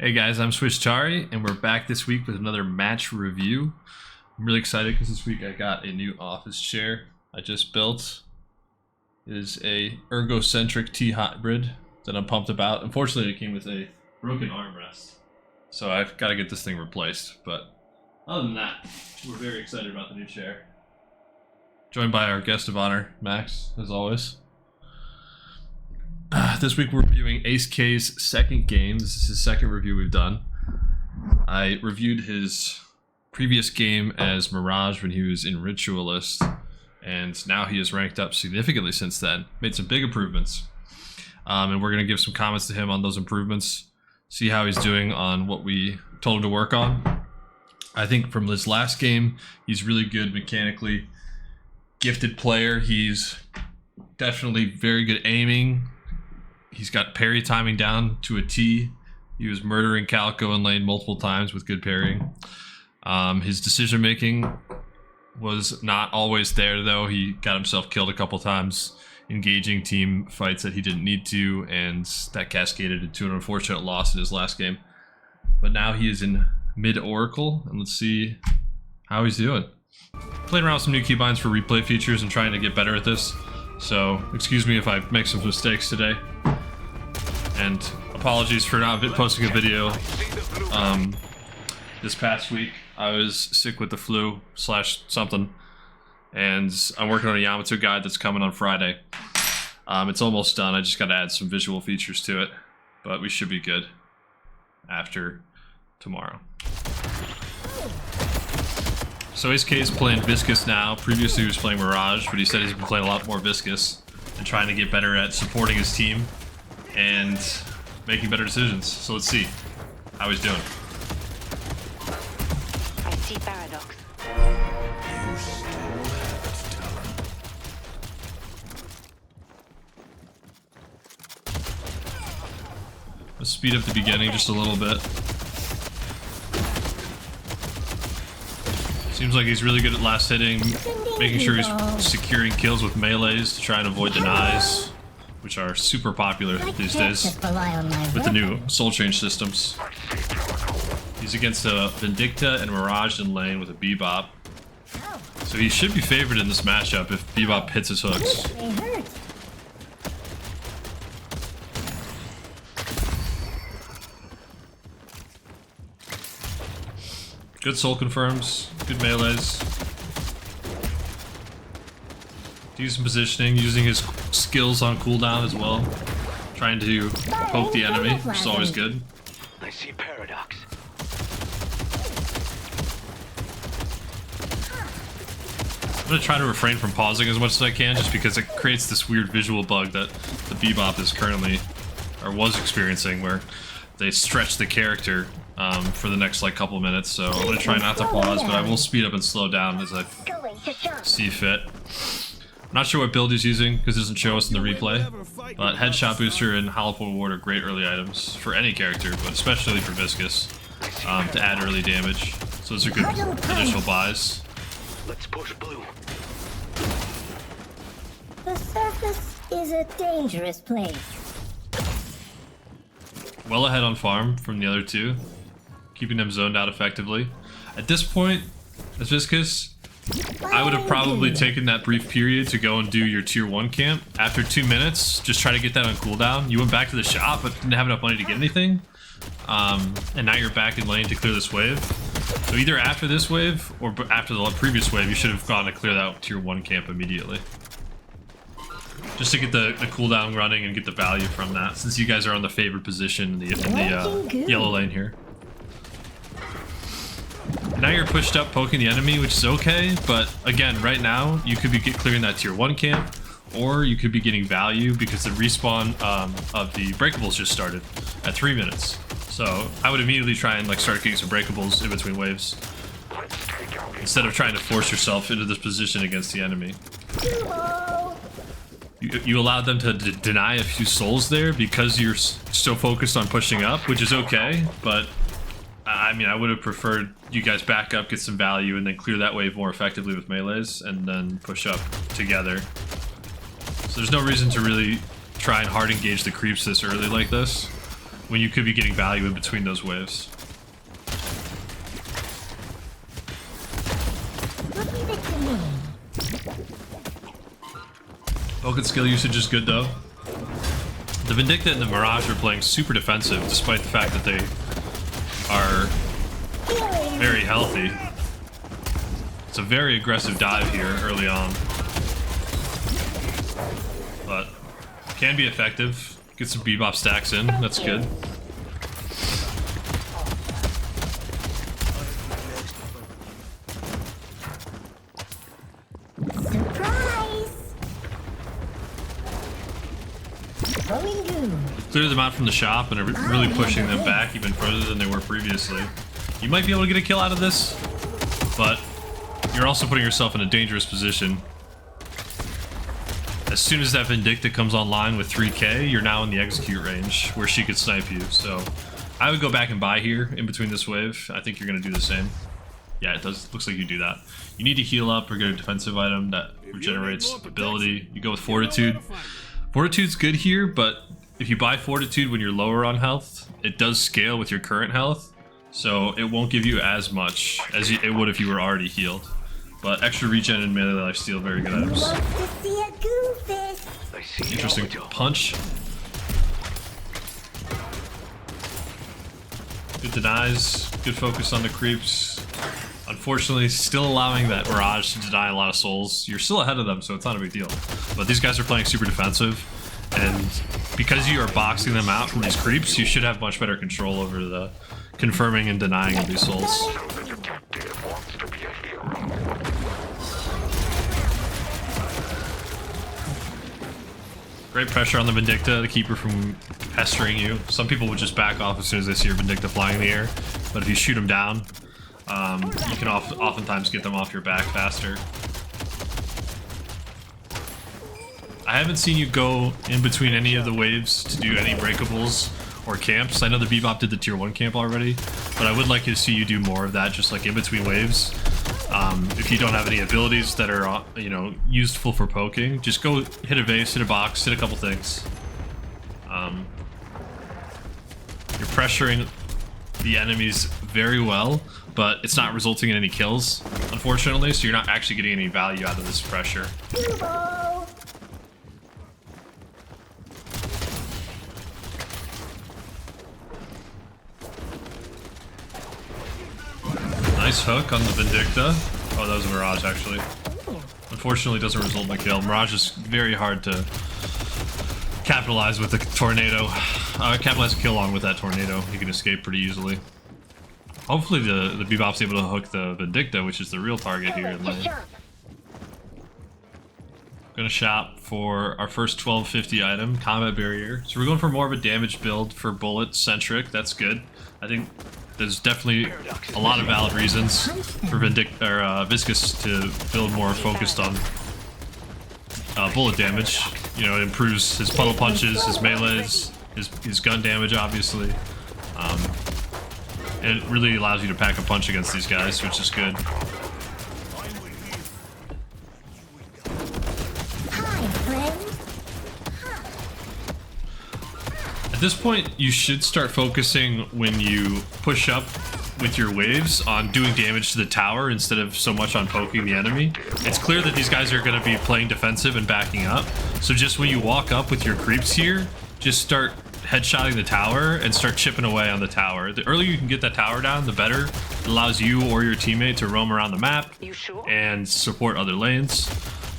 Hey guys, I'm Swishtari, and we're back this week with another match review. I'm really excited because this week I got a new office chair I just built. It is a ergocentric T-hybrid that I'm pumped about. Unfortunately, it came with a broken armrest, so I've got to get this thing replaced. But other than that, we're very excited about the new chair. Joined by our guest of honor, Max, as always. This week we're reviewing AceK's second game. This is his second review we've done. I reviewed his previous game as Mirage when he was in Ritualist, and now he has ranked up significantly since then. Made some big improvements. And we're going to give some comments to him on those improvements, see how he's doing on what we told him to work on. I think from his last game, he's really good mechanically. Gifted player. He's definitely very good aiming. He's got parry timing down to a T. He was murdering Calico in lane multiple times with good parrying. His decision making was not always there though. He got himself killed a couple times engaging team fights that he didn't need to, and that cascaded into an unfortunate loss in his last game. But now he is in mid-Oracle, and let's see how he's doing. Playing around with some new keybinds for replay features and trying to get better at this. So excuse me if I make some mistakes today. And apologies for not posting a video this past week. I was sick with the flu / something, and I'm working on a Yamato guide that's coming on Friday. It's almost done. I just got to add some visual features to it, but we should be good after tomorrow. So AceK is playing Viscous now. Previously he was playing Mirage, but he said he's been playing a lot more Viscous and trying to get better at supporting his team and making better decisions. So let's see how he's doing. I see paradox. You still have talent. Let's speed up the beginning just a little bit. Seems like he's really good at last hitting, making sure he's securing kills with melees to try and avoid denies, which are super popular these days with the new soul change systems. He's against a Vindicta and Mirage in lane with a Bebop, so he should be favored in this matchup if Bebop hits his hooks. Good soul confirms, good melees. Decent positioning, using his skills on cooldown as well. Trying to poke the enemy, which is always good. I see paradox. I'm gonna try to refrain from pausing as much as I can, just because it creates this weird visual bug that the Bebop is currently, or was experiencing, where they stretch the character for the next couple of minutes. So I'm gonna try not to pause, but I will speed up and slow down as I see fit. I'm not sure what build he's using because it doesn't show us in the replay, but Headshot Booster and Hollow Ward are great early items for any character, but especially for Viscous, to add early damage. So those are good initial buys. Let's push blue. The surface is a dangerous place. Well ahead on farm from the other two, keeping them zoned out effectively. At this point, as Viscous, I would have probably taken that brief period to go and do your tier 1 camp. After 2 minutes, just try to get that on cooldown. You went back to the shop, but didn't have enough money to get anything. And now you're back in lane to clear this wave. So either after this wave, or after the previous wave, you should have gone to clear that tier 1 camp immediately. Just to get the cooldown running and get the value from that, since you guys are on the favored position in the yellow lane here. Now you're pushed up poking the enemy, which is okay, but again, right now, you could be clearing that tier 1 camp, or you could be getting value because the respawn of the breakables just started at 3 minutes. So I would immediately try and start getting some breakables in between waves, instead of trying to force yourself into this position against the enemy. You allowed them to deny a few souls there because you're so focused on pushing up, which is okay, but I mean, I would have preferred you guys back up, get some value, and then clear that wave more effectively with melees, and then push up together. So there's no reason to really try and hard engage the creeps this early like this. when you could be getting value in between those waves. Vulcan skill usage is good though. The Vindicta and the Mirage are playing super defensive despite the fact that they are very healthy. It's a very aggressive dive here early on. But can be effective. Get some bebop stacks in, that's good. Clear them out from the shop and are really pushing them back even further than they were previously. You might be able to get a kill out of this, but you're also putting yourself in a dangerous position. As soon as that Vindicta comes online with 3k, you're now in the execute range where she could snipe you. So I would go back and buy here in between this wave. I think you're going to do the same. Yeah, it does. Looks like you do that. You need to heal up or get a defensive item that regenerates ability. You go with Fortitude. Fortitude's good here, but if you buy Fortitude when you're lower on health, it does scale with your current health. So it won't give you as much as it would if you were already healed. But extra regen and melee lifesteal, very good items. Interesting punch. Good denies, good focus on the creeps. Unfortunately, still allowing that Mirage to deny a lot of souls. You're still ahead of them, so it's not a big deal. But these guys are playing super defensive, and because you are boxing them out from these creeps, you should have much better control over the confirming and denying of these souls. Great pressure on the Vindicta to keep her from pestering you. Some people would just back off as soon as they see your Vindicta flying in the air, but if you shoot them down, you can oftentimes get them off your back faster. I haven't seen you go in between any of the waves to do any breakables or camps. I know the Bebop did the tier 1 camp already, but I would like to see you do more of that, just like in between waves. If you don't have any abilities that are, you know, useful for poking, just go hit a vase, hit a box, hit a couple things. You're pressuring the enemies very well, but it's not resulting in any kills, unfortunately, so you're not actually getting any value out of this pressure. Nice hook on the Vindicta. Oh, that was a Mirage, actually. Unfortunately, it doesn't result in a kill. Mirage is very hard to capitalize with the tornado. Capitalize a kill on with that tornado. You can escape pretty easily. Hopefully the Bebop's able to hook the Vindicta, which is the real target here in lane. Gonna shop for our first 1250 item, Combat Barrier. So we're going for more of a damage build for bullet centric. That's good. I think there's definitely a lot of valid reasons for Viscous to build more focused on bullet damage. You know, it improves his puddle punches, his melees, his gun damage, obviously. And it really allows you to pack a punch against these guys, which is good. At this point, you should start focusing when you push up with your waves on doing damage to the tower instead of so much on poking the enemy. It's clear that these guys are going to be playing defensive and backing up. So just when you walk up with your creeps here, just start headshotting the tower and start chipping away on the tower. The earlier you can get that tower down, the better. It allows you or your teammate to roam around the map and support other lanes.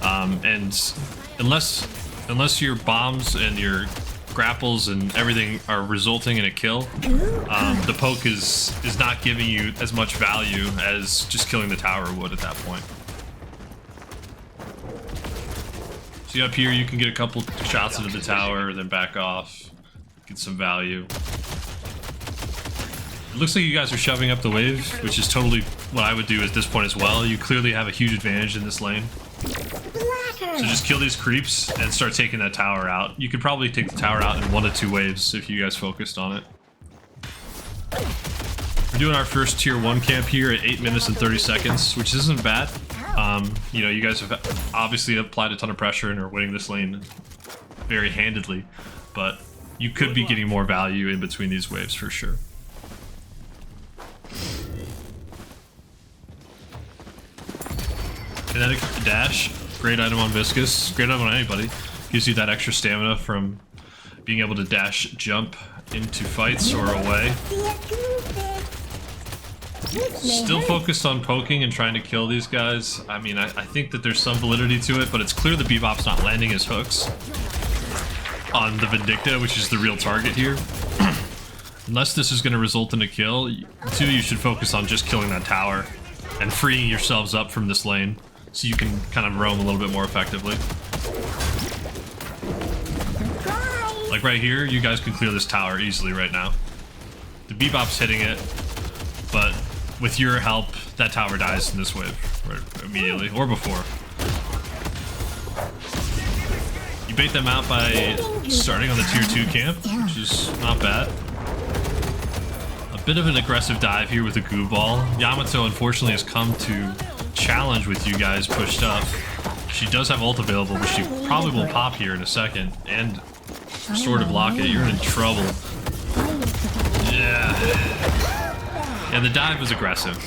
And unless your bombs and your grapples and everything are resulting in a kill, the poke is not giving you as much value as just killing the tower would at that point. See up here, you can get a couple shots into the tower, then back off, get some value. It looks like you guys are shoving up the wave, which is totally what I would do at this point as well. You clearly have a huge advantage in this lane. So just kill these creeps and start taking that tower out. You could probably take the tower out in 1 to 2 waves if you guys focused on it. We're doing our first tier 1 camp here at 8 minutes and 30 seconds, which isn't bad. You know, you guys have obviously applied a ton of pressure and are winning this lane very handedly, but you could be getting more value in between these waves for sure. Kinetic dash, great item on Viscous, great item on anybody. Gives you that extra stamina from being able to dash jump into fights or away. Still focused on poking and trying to kill these guys. I mean, I think that there's some validity to it, but it's clear the Bebop's not landing his hooks on the Vindicta, which is the real target here. Unless this is going to result in a kill, you should focus on just killing that tower and freeing yourselves up from this lane so you can kind of roam a little bit more effectively. Like right here, you guys can clear this tower easily right now. The Bebop's hitting it, but with your help, that tower dies in this wave right immediately, or before. You bait them out by starting on the tier 2 camp, which is not bad. A bit of an aggressive dive here with the goo ball. Yamato unfortunately has come to challenge with you guys pushed up. She does have ult available, but she probably will pop here in a second. And sort of lock it. You're in trouble. Yeah. And the dive was aggressive.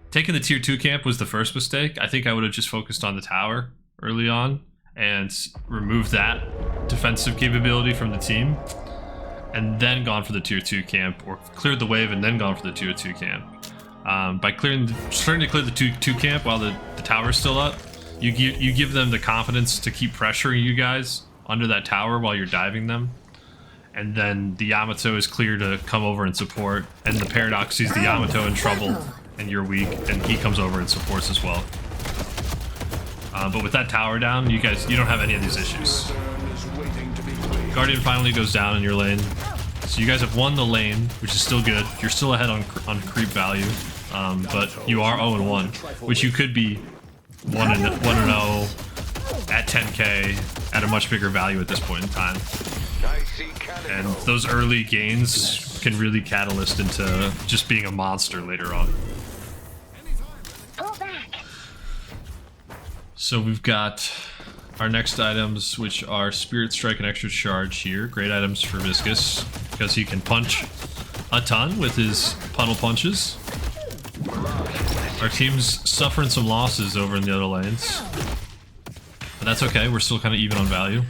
Taking the tier 2 camp was the first mistake. I think I would have just focused on the tower early on and removed that defensive capability from the team, and then gone for the tier 2 camp, or cleared the wave and then gone for the tier 2 camp. By starting to clear the 2 camp while the tower's still up, you give them the confidence to keep pressuring you guys under that tower while you're diving them. And then the Yamato is clear to come over and support, and the Paradox sees the Yamato in trouble and you're weak, and he comes over and supports as well. But with that tower down, you don't have any of these issues. Guardian finally goes down in your lane, so you guys have won the lane, which is still good. You're still ahead on creep value, but you are 0-1, which you could be 1-0 at 10k at a much bigger value at this point in time. And those early gains can really catalyst into just being a monster later on. So we've got our next items, which are Spirit Strike and Extra Charge here. Great items for Viscous, because he can punch a ton with his puddle punches. Our team's suffering some losses over in the other lanes, but that's okay, we're still kind of even on value.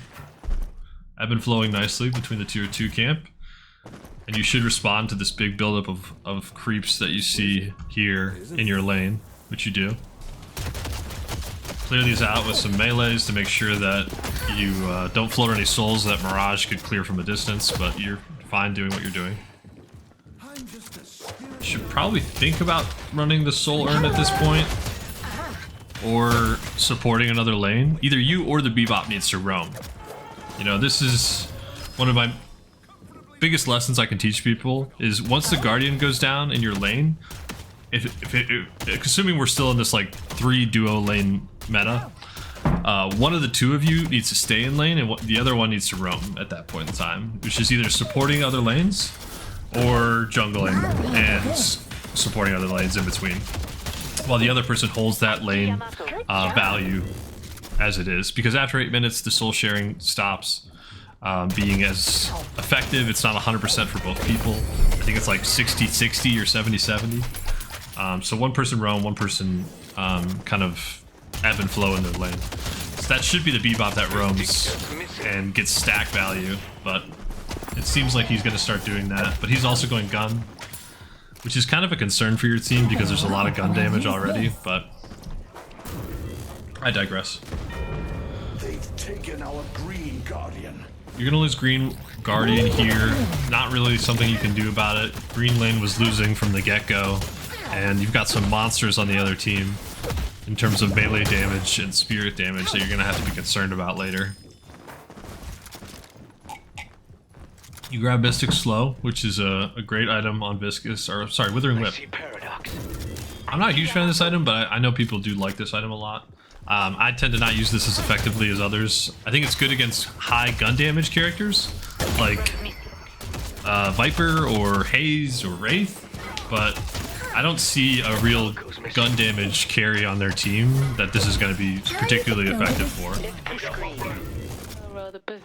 I've been flowing nicely between the tier 2 camp, and you should respond to this big buildup of creeps that you see here in your lane, which you do. Clear these out with some melees to make sure that you don't float any souls that Mirage could clear from a distance, but you're fine doing what you're doing. You should probably think about running the soul urn at this point, or supporting another lane. Either you or the Bebop needs to roam. You know, this is one of my biggest lessons I can teach people, is once the Guardian goes down in your lane, assuming we're still in this like 3 duo lane meta, one of the 2 of you needs to stay in lane, and the other one needs to roam at that point in time, which is either supporting other lanes or jungling and supporting other lanes in between, while the other person holds that lane value as it is, because after 8 minutes the soul sharing stops being as effective. It's not 100% for both people. I think it's like 60-60 or 70-70. So one person roam, one person kind of ebb and flow in their lane. So that should be the Bebop that roams and gets stack value, but it seems like he's going to start doing that. But he's also going gun, which is kind of a concern for your team because there's a lot of gun damage already, but I digress. They've taken our green guardian. You're going to lose green guardian here. Not really something you can do about it. Green lane was losing from the get-go, and you've got some monsters on the other team in terms of melee damage and spirit damage that you're going to have to be concerned about later. You grab Mystic Slow, which is a great item on Viscous, or sorry, Withering Whip. I'm not a huge fan of this item, but I know people do like this item a lot. I tend to not use this as effectively as others. I think it's good against high gun damage characters, like Viper or Haze or Wraith, but I don't see a real gun damage carry on their team that this is going to be particularly effective for.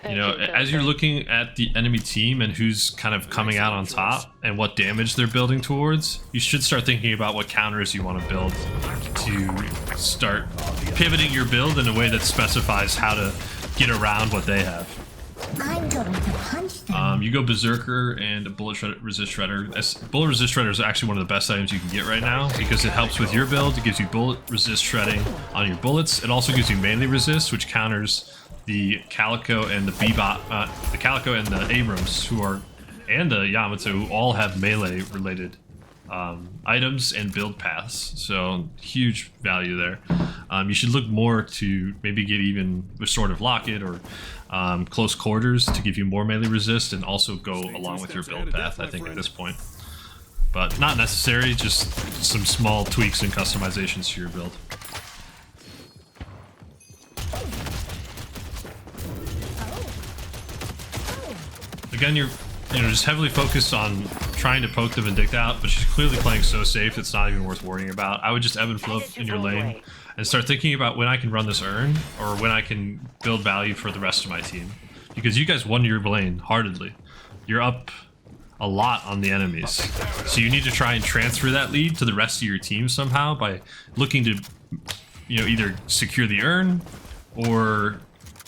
You know, as you're looking at the enemy team and who's kind of coming out on top and what damage they're building towards, you should start thinking about what counters you want to build to start pivoting your build in a way that specifies how to get around what they have. I'm going to punch them. You go Berserker and Bullet Resist Shredder. Bullet Resist Shredder is actually one of the best items you can get right now because it helps with your build. It gives you bullet resist shredding on your bullets. It also gives you melee resist, which counters the Calico and the Bebop, the Calico and the Abrams, and the Yamato, who all have melee related items and build paths. So huge value there. You should look more to maybe get even Restorative Locket or close quarters to give you more melee resist and also go along with your build path, I think, at this point. But not necessary, just some small tweaks and customizations to your build. Again, you're just heavily focused on trying to poke the Vindicta out, but she's clearly playing so safe it's not even worth worrying about. I would just ebb and flow in your lane and start thinking about when I can run this urn or when I can build value for the rest of my team. Because you guys won your lane heartedly. You're up a lot on the enemies. So you need to try and transfer that lead to the rest of your team somehow by looking to, you know, either secure the urn or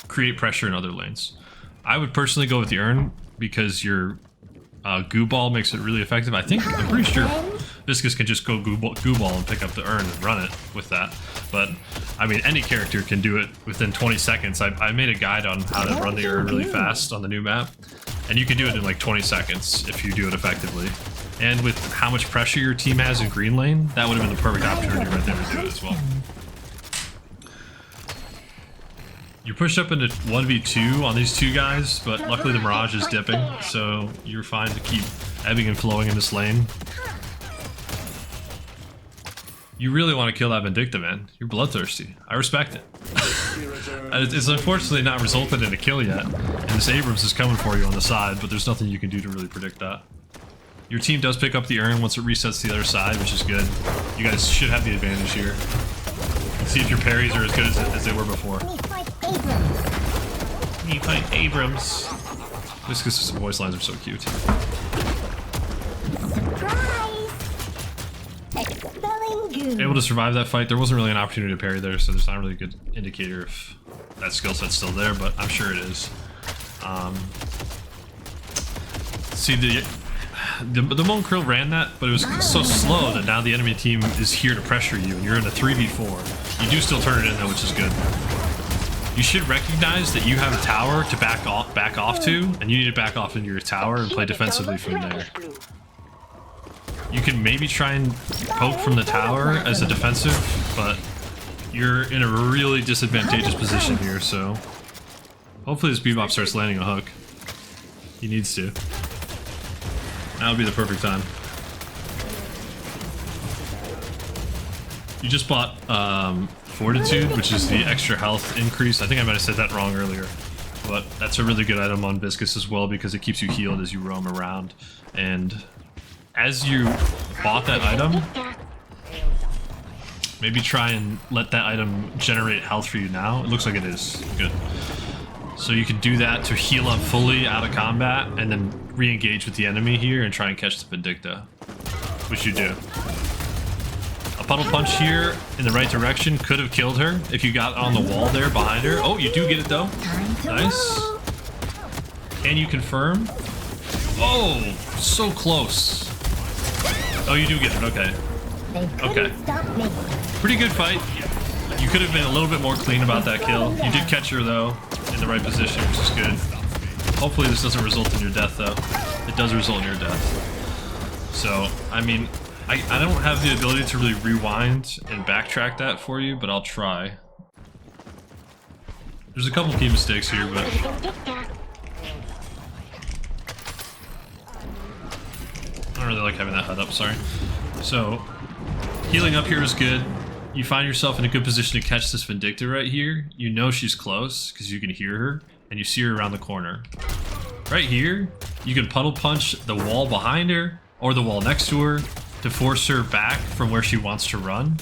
create pressure in other lanes. I would personally go with the urn because your goo ball makes it really effective. I'm pretty sure Viscous can just go goo ball and pick up the urn and run it with that. But I mean, any character can do it within 20 seconds. I made a guide on how to run the urn really fast on the new map, and you can do it in like 20 seconds if you do it effectively. And with how much pressure your team has in green lane, that would have been the perfect opportunity right there to do it as well. You're pushed up into 1v2 on these two guys, but luckily the Mirage is dipping, so you're fine to keep ebbing and flowing in this lane. You really want to kill that Vindicta, man. You're bloodthirsty. I respect it. It's unfortunately not resulted in a kill yet, and this Abrams is coming for you on the side, but there's nothing you can do to really predict that. Your team does pick up the urn once it resets to the other side, which is good. You guys should have the advantage here. Let's see if your parries are as good as they were before. You fight Abrams. Viscous' voice lines are so cute. Able to survive that fight. There wasn't really an opportunity to parry there, so there's not really a good indicator if that skill set's still there, but I'm sure it is. See, the Mon Krill ran that, but it was so slow that now the enemy team is here to pressure you, and you're in a 3v4. You do still turn it in though, which is good. You should recognize that you have a tower to back off to, and you need to back off into your tower and play defensively from there. You can maybe try and poke from the tower as a defensive, but you're in a really disadvantageous position here, so hopefully this Bebop starts landing a hook. He needs to. That would be the perfect time. You just bought Fortitude, which is the extra health increase. I think I might have said that wrong earlier, but that's a really good item on Viscous as well because it keeps you healed as you roam around. And as you bought that item, maybe try and let that item generate health for you now. It looks like it is. Good. So you can do that to heal up fully out of combat and then re-engage with the enemy here and try and catch the Vindicta, which you do. A puddle punch here in the right direction could have killed her if you got on the wall there behind her. Oh, you do get it though. Nice. Can you confirm? Oh, so close. Oh, you do get it. Okay. Okay. Pretty good fight. You could have been a little bit more clean about that kill. You did catch her though in the right position, which is good. Hopefully this doesn't result in your death though. It does result in your death. So, I mean, I don't have the ability to really rewind and backtrack that for you, but I'll try. There's a couple key mistakes here, but I don't really like having that HUD up, sorry. So, healing up here is good. You find yourself in a good position to catch this Vindicta right here. You know she's close, because you can hear her, and you see her around the corner. Right here, you can puddle punch the wall behind her, or the wall next to her, to force her back from where she wants to run,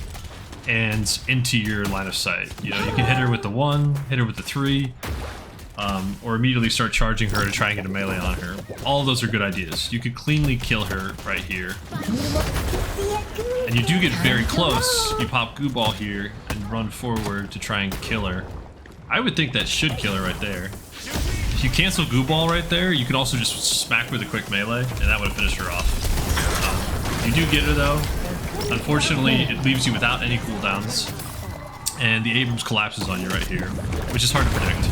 and into your line of sight. You know, you can hit her with the 1, hit her with the 3, or immediately start charging her to try and get a melee on her. All of those are good ideas. You could cleanly kill her right here. And you do get very close. You pop Goo Ball here and run forward to try and kill her. I would think that should kill her right there. If you cancel Goo Ball right there, you could also just smack with a quick melee, and that would have finished her off. You do get her though. Unfortunately, it leaves you without any cooldowns, and the Abrams collapses on you right here, which is hard to predict.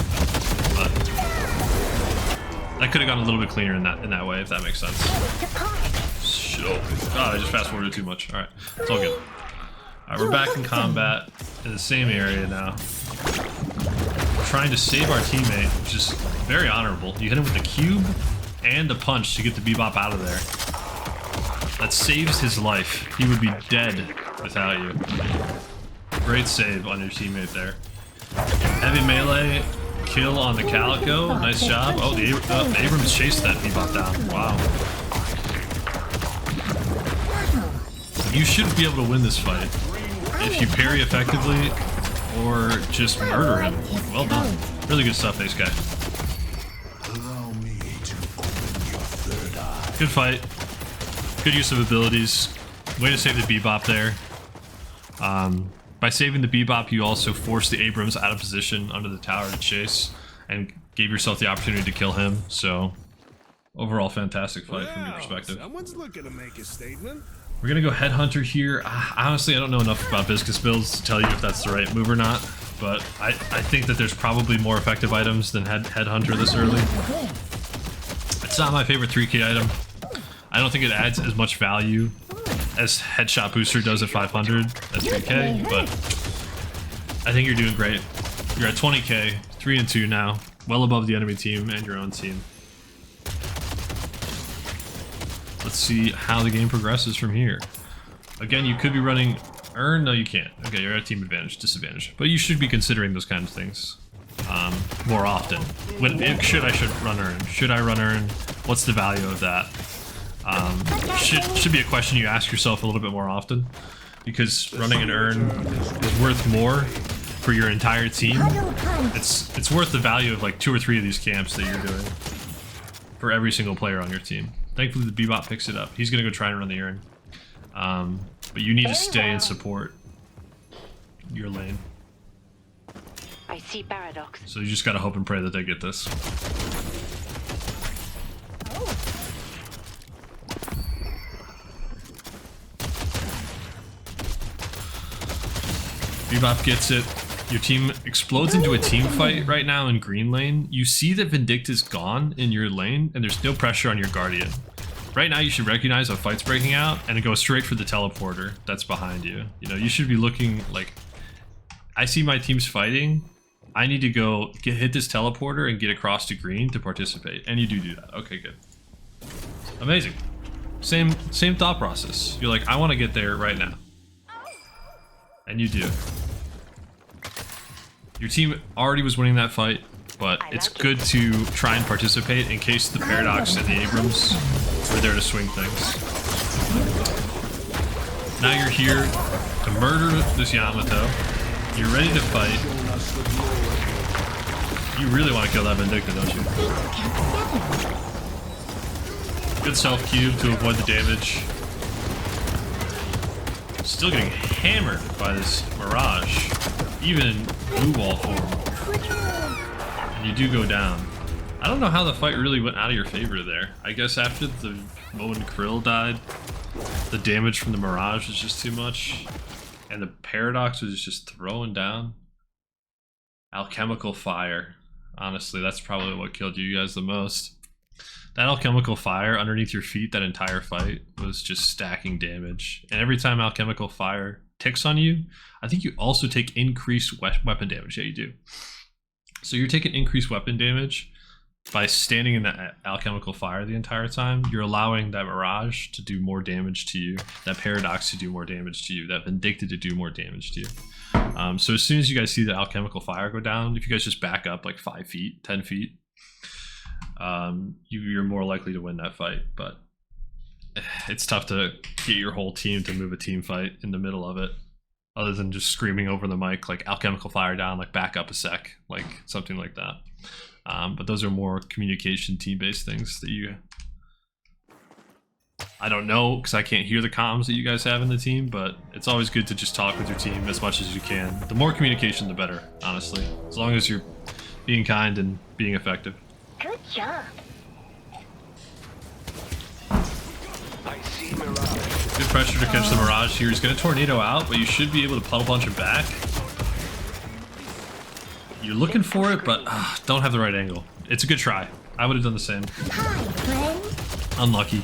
But that could have gone a little bit cleaner in that way, if that makes sense. Oh god, I just fast forwarded too much. Alright, it's all good. Alright, we're back in combat in the same area now. We're trying to save our teammate, which is very honorable. You hit him with a cube and a punch to get the Bebop out of there. That saves his life. He would be dead without you. Great save on your teammate there. Heavy melee kill on the Calico. Nice job. Oh, the Abrams chased that Bebop down. Wow. You should be able to win this fight if you parry effectively or just murder him. Well done. Really good stuff, AceK. Good fight. Good use of abilities. Way to save the Bebop there. By saving the Bebop, you also forced the Abrams out of position under the tower to chase and gave yourself the opportunity to kill him. So, overall, fantastic fight from your perspective. Someone's looking to make a statement. We're gonna go Headhunter here. Honestly, I don't know enough about Viscous builds to tell you if that's the right move or not, but I think that there's probably more effective items than Headhunter this early. It's not my favorite 3K item. I don't think it adds as much value as Headshot Booster does at 500 at 3K, but I think you're doing great. You're at 20K, 3-2 now, well above the enemy team and your own team. Let's see how the game progresses from here. Again, you could be running Earn. No, you can't. Okay, you're at team advantage, disadvantage. But you should be considering those kinds of things more often. Should I run Earn? Should I run Earn? What's the value of that? Should be a question you ask yourself a little bit more often, because running an Earn is worth more for your entire team. It's worth the value of like 2 or 3 of these camps that you're doing for every single player on your team. Thankfully, the Bebop picks it up. He's gonna go try and run the Urn. But you need to stay and support your lane. I see paradox. So you just gotta hope and pray that they get this. Bebop gets it. Your team explodes into a team fight right now in green lane. You see that Vindicta's gone in your lane, and there's no pressure on your Guardian. Right now, you should recognize a fight's breaking out and go straight for the teleporter that's behind you. You know, you should be looking like, I see my team's fighting. I need to go hit this teleporter and get across to green to participate. And you do that. Okay, good. Amazing. Same thought process. You're like, I want to get there right now. And you do. Your team already was winning that fight, but it's good to try and participate in case the Paradox and the Abrams are there to swing things. Now you're here to murder this Yamato. You're ready to fight. You really want to kill that Vindicta, don't you? Good self-cube to avoid the damage. Still getting hammered by this Mirage, even in blue wall form. And you do go down. I don't know how the fight really went out of your favor there. I guess after the Mo and Krill died, the damage from the Mirage was just too much, and the Paradox was just throwing down. Alchemical Fire. Honestly, that's probably what killed you guys the most. That Alchemical Fire underneath your feet that entire fight was just stacking damage. And every time Alchemical Fire ticks on you, I think you also take increased weapon damage. Yeah, you do. So you're taking increased weapon damage by standing in that Alchemical Fire the entire time. You're allowing that Mirage to do more damage to you, that Paradox to do more damage to you, that Vindicta to do more damage to you. So as soon as you guys see the Alchemical Fire go down, if you guys just back up like 5 feet, 10 feet, you're more likely to win that fight. But it's tough to get your whole team to move a team fight in the middle of it. other than just screaming over the mic like alchemical fire down, like back up a sec, like something like that. But those are more communication team-based things that you... I don't know, because I can't hear the comms that you guys have in the team, but it's always good to just talk with your team as much as you can. The more communication, the better, honestly. As long as you're being kind and being effective. Good job. I see Mirage. Good pressure to catch the Mirage here. He's going to tornado out, but you should be able to puddle punch him back. You're looking for it, but don't have the right angle. It's a good try. I would have done the same. Hi, friend. Unlucky.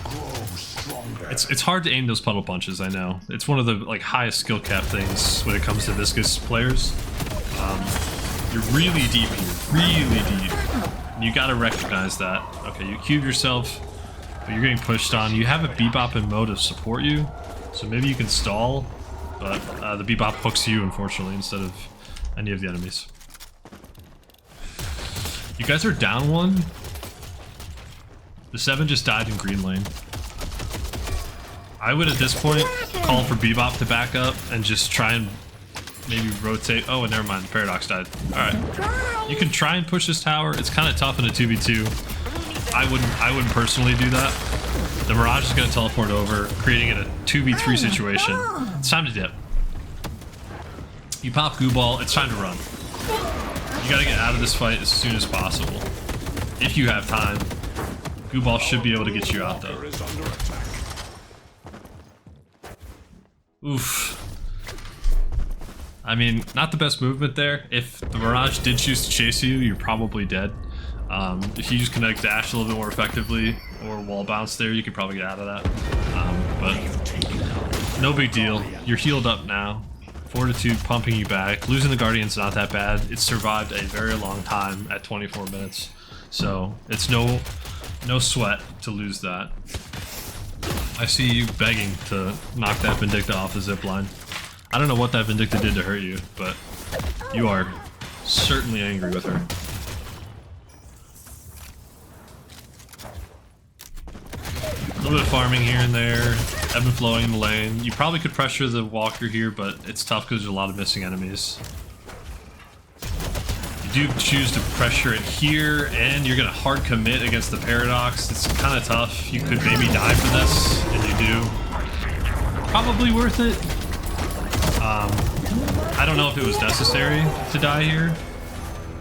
Grow stronger. It's hard to aim those puddle punches, I know. It's one of the like highest skill cap things when it comes to Viscous players. You're really deep here, really deep. And you gotta recognize that. Okay, you cube yourself, but you're getting pushed on. You have a Bebop in mode to support you, so maybe you can stall, but the Bebop hooks you, unfortunately, instead of any of the enemies. You guys are down one. The 7 just died in green lane. I would at this point call for Bebop to back up and just try and maybe rotate. Oh, and never mind, the Paradox died. Alright. You can try and push this tower. It's kind of tough in a 2v2. I wouldn't personally do that. The Mirage is going to teleport over, creating it a 2v3 situation. It's time to dip. You pop Goo Ball, it's time to run. You gotta get out of this fight as soon as possible. If you have time. Goo Ball should be able to get you out though. Is under attack. Oof. I mean, not the best movement there. If the Mirage did choose to chase you, you're probably dead. If you just connect dash a little bit more effectively or wall bounce there, you could probably get out of that. But no big deal. You're healed up now. Fortitude pumping you back. Losing the Guardian's not that bad. It's survived a very long time at 24 minutes. So it's no sweat to lose that. I see you begging to knock that Vindicta off the zipline. I don't know what that Vindicta did to hurt you, but you are certainly angry with her. A little bit of farming here and there, ebb and flowing in the lane. You probably could pressure the Walker here, but it's tough because there's a lot of missing enemies. You do choose to pressure it here, and you're going to hard commit against the Paradox. It's kind of tough. You could maybe die for this, and you do. Probably worth it. I don't know if it was necessary to die here.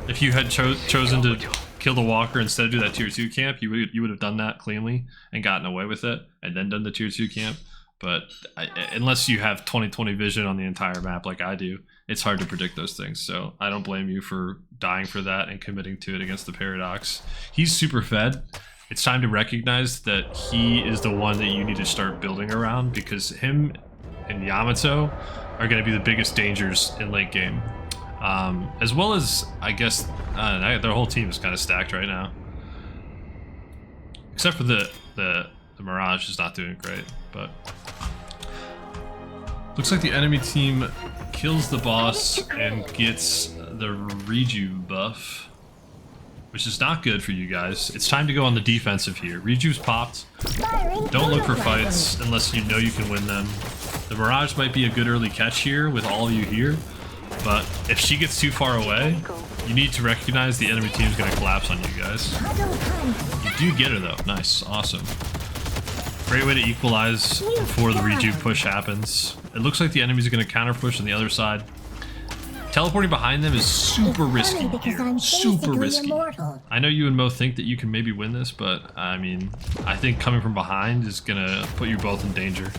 If you had chosen to kill the Walker instead of do that tier 2 camp, you would have done that cleanly and gotten away with it, and then done the tier 2 camp. But unless you have 20/20 vision on the entire map like I do, it's hard to predict those things. So I don't blame you for dying for that and committing to it against the Paradox. He's super fed. It's time to recognize that he is the one that you need to start building around, because him and Yamato are going to be the biggest dangers in late game. As well as, I guess, their whole team is kind of stacked right now. Except for the Mirage is not doing great, but... Looks like the enemy team kills the boss and gets the Reju buff, which is not good for you guys. It's time to go on the defensive here. Reju's popped. Don't look for fights unless you know you can win them. The Mirage might be a good early catch here with all of you here, but if she gets too far away, you need to recognize the enemy team is going to collapse on you guys. You do get her though. Nice. Awesome. Great way to equalize before the Reju push happens. It looks like the enemies are going to counter push on the other side. Teleporting behind them is super risky here. Super risky. I know you and Mo think that you can maybe win this, but I mean, I think coming from behind is going to put you both in danger.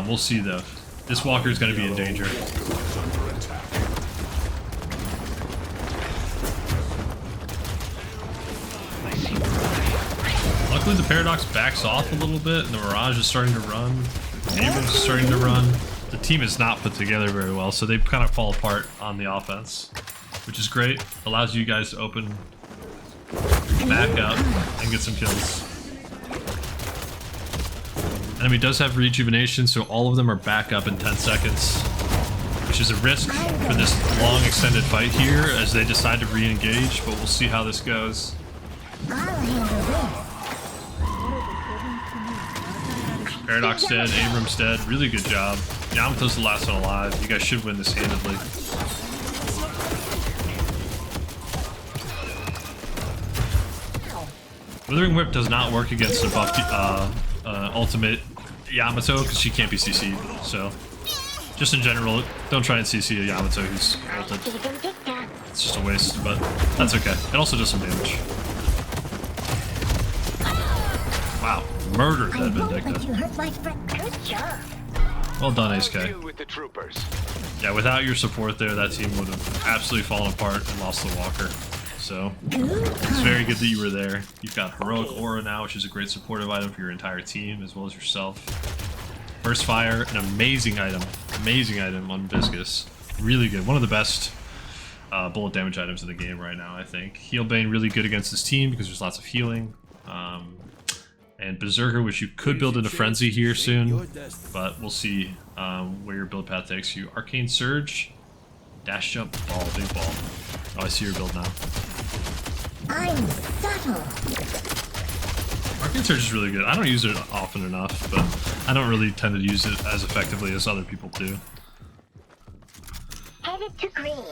We'll see though. This Walker is going to be in danger. Luckily the Paradox backs off a little bit and the Mirage is starting to run. Abrams is starting to run. The team is not put together very well, so they kind of fall apart on the offense, which is great. Allows you guys to open back up and get some kills. Enemy does have rejuvenation, so all of them are back up in 10 seconds, which is a risk for this long extended fight here as they decide to re-engage, but we'll see how this goes. Paradox dead, Abrams dead, really good job. Yamato's the last one alive. You guys should win this handedly. Withering Whip does not work against a buff ultimate Yamato because she can't be CC'd. So, just in general, don't try and CC a Yamato who's ulted. It's just a waste, but that's okay. It also does some damage. Wow, murdered that Vindicta. Well done, AceK. Deal with the troopers. Yeah, without your support there, that team would have absolutely fallen apart and lost the Walker. So, it's very good that you were there. You've got Heroic Aura now, which is a great supportive item for your entire team, as well as yourself. Burst Fire, an amazing item on Viscous. Really good. One of the best bullet damage items in the game right now, I think. Heal Bane, really good against this team because there's lots of healing. And Berserker, which you could build into Frenzy here soon, but we'll see where your build path takes you. Arcane Surge, Dash Jump, Ball, Big Ball. Oh, I see your build now. I'm subtle. Arcane Surge is really good. I don't use it often enough, but I don't really tend to use it as effectively as other people do. Headed to green.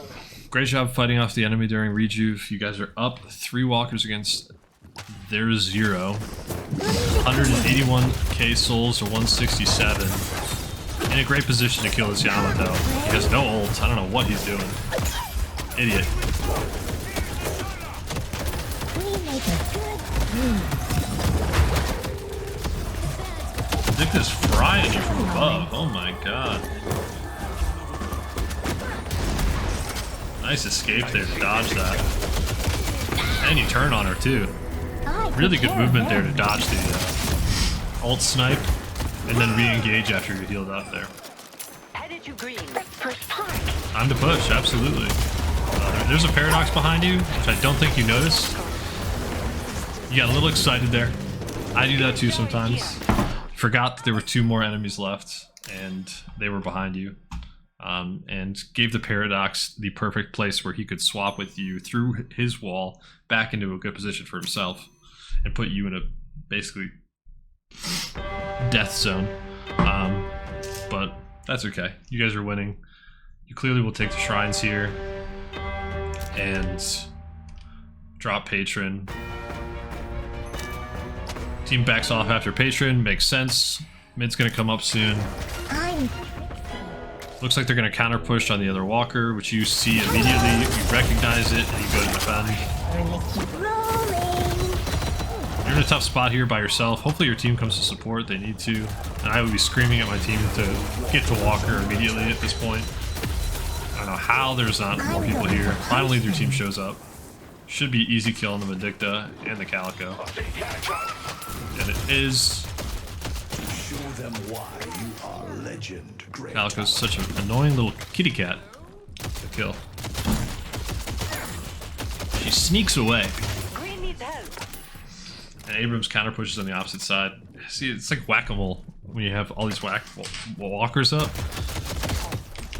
Great job fighting off the enemy during Rejuve. You guys are up 3 walkers against their 0. 181k souls to 167. In a great position to kill this Yamato. He has no ult. I don't know what he's doing. Idiot. We make a good team. Vindicta's frying you from above. Oh my god. Nice escape there to dodge that. And you turn on her too. Really good movement there to dodge the ult snipe and then re-engage after you're healed up there. Headed to green. Time to push, absolutely. There's a Paradox behind you, which I don't think you noticed. You got a little excited there. I do that too sometimes. Forgot that there were 2 more enemies left and they were behind you. And gave the Paradox the perfect place where he could swap with you through his wall back into a good position for himself and put you in a basically death zone. But that's okay. You guys are winning. You clearly will take the shrines here and drop Patron. Team backs off after Patron, makes sense. Mid's gonna come up soon. Looks like they're going to counter push on the other walker, which you see immediately. You recognize it, and you go to defend. You're in a tough spot here by yourself. Hopefully your team comes to support. They need to. And I would be screaming at my team to get to Walker immediately at this point. I don't know how there's not more people here. Finally their team shows up. Should be easy kill on the Vindicta and the Calico. And it is. Show them why you are legend. Calico's such an annoying little kitty cat to kill. She sneaks away. Green needs help. And Abrams counter pushes on the opposite side. See, it's like whack-a-mole when you have all these walkers up.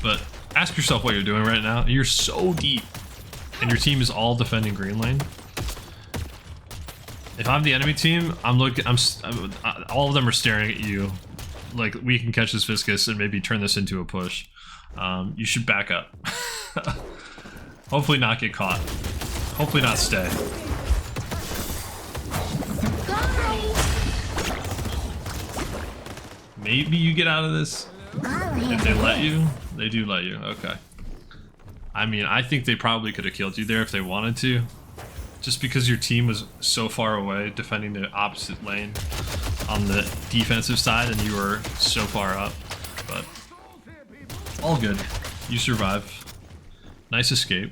But ask yourself what you're doing right now. You're so deep, and your team is all defending green lane. If I'm the enemy team, all of them are staring at you. Like, we can catch this Viscous and maybe turn this into a push. You should back up. Hopefully not get caught. Hopefully not stay. Maybe you get out of this. If they let you. They do let you. Okay. I mean, I think they probably could have killed you there if they wanted to. Just because your team was so far away defending the opposite lane on the defensive side and you were so far up. But all good. You survive. Nice escape.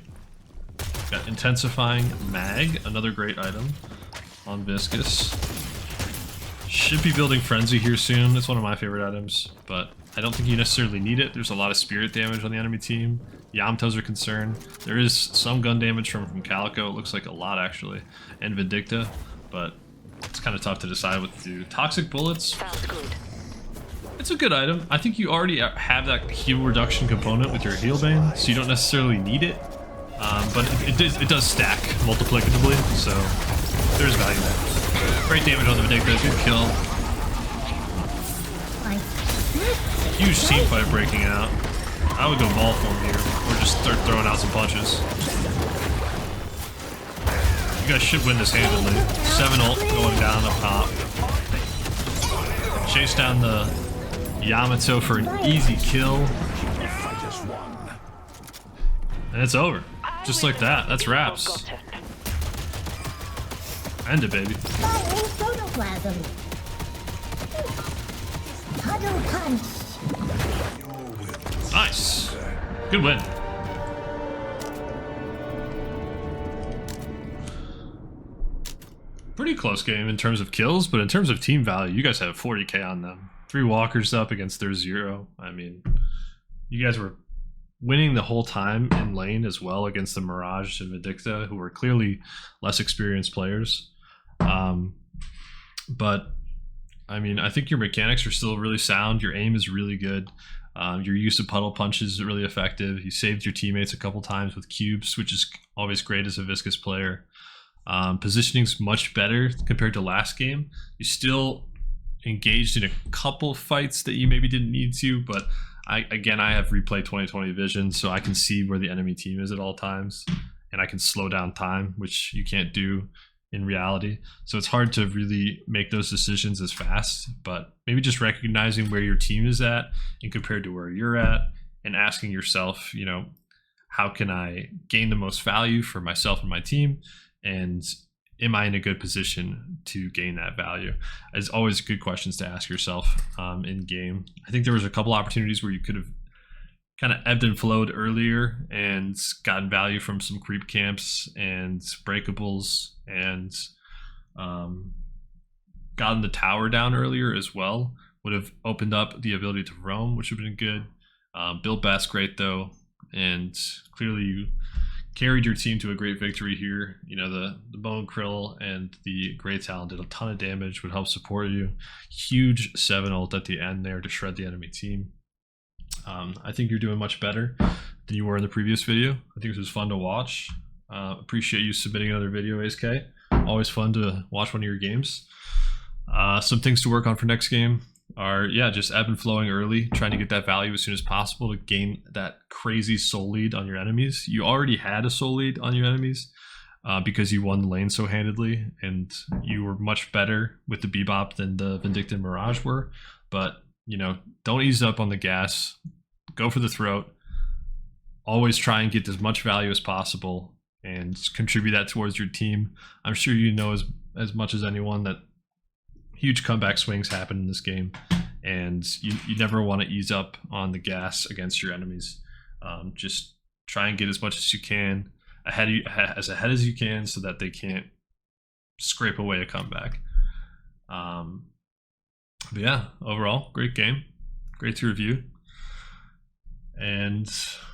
Got Intensifying Mag, another great item on Viscous. Should be building Frenzy here soon. It's one of my favorite items, but I don't think you necessarily need it. There's a lot of spirit damage on the enemy team. Yamato's are concerned. There is some gun damage from Calico. It looks like a lot, actually. And Vindicta, but it's kind of tough to decide what to do. Toxic Bullets. Sounds good. It's a good item. I think you already have that heal reduction component with your heal bane, so you don't necessarily need it. But it does stack multiplicatively, so there's value there. Great damage on the Vindicta. Good kill. Huge team fight breaking out. I would go ball form here, or just start throwing out some punches. You guys should win this handedly. 7 ult going down up top. Chase down the Yamato for an easy kill. And it's over. Just like that. That's wraps. End it, baby. Firing protoplasm. Huddle punch. Nice. Good win. Pretty close game in terms of kills, but in terms of team value, you guys had 40k on them. 3 walkers up against their 0. I mean, you guys were winning the whole time in lane as well against the Mirage and Vindicta, who were clearly less experienced players. But I mean, I think your mechanics are still really sound. Your aim is really good. Your use of puddle punches is really effective. You saved your teammates a couple times with cubes, which is always great as a Viscous player. Positioning's much better compared to last game. You still engaged in a couple fights that you maybe didn't need to, but I have replay 2020 vision, so I can see where the enemy team is at all times, and I can slow down time, which you can't do in reality. So it's hard to really make those decisions as fast, but maybe just recognizing where your team is at and compared to where you're at, and asking yourself, you know, how can I gain the most value for myself and my team? And am I in a good position to gain that value? It's always good questions to ask yourself in game. I think there was a couple opportunities where you could have kind of ebbed and flowed earlier and gotten value from some creep camps and breakables, and gotten the tower down earlier as well. Would have opened up the ability to roam, which would have been good. Build Bass great though, and clearly you carried your team to a great victory here. You know, the Bone Krill and the Grey Talon did a ton of damage, would help support you. Huge 7 ult at the end there to shred the enemy team. I think you're doing much better than you were in the previous video. I think this was fun to watch. Appreciate you submitting another video, AceK. Always fun to watch one of your games. Some things to work on for next game are, yeah, just ebb and flowing early, trying to get that value as soon as possible to gain that crazy soul lead on your enemies. You already had a soul lead on your enemies because you won the lane so handedly, and you were much better with the Bebop than the Vindicta and Mirage were. But, you know, don't ease up on the gas. Go for the throat. Always try and get as much value as possible and contribute that towards your team. I'm sure you know as much as anyone that huge comeback swings happen in this game, and you never want to ease up on the gas against your enemies. Just try and get as much as you can ahead as you can, so that they can't scrape away a comeback. But yeah, overall, great game, great to review, and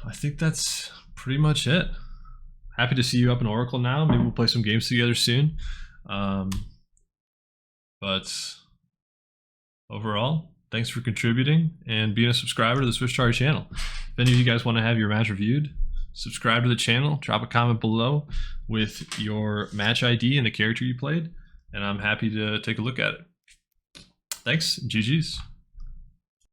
I think that's pretty much it. Happy to see you up in Oracle now. Maybe we'll play some games together soon. But overall, thanks for contributing and being a subscriber to the Swishtari channel. If any of you guys want to have your match reviewed, subscribe to the channel, drop a comment below with your match ID and the character you played, and I'm happy to take a look at it. Thanks, GG's.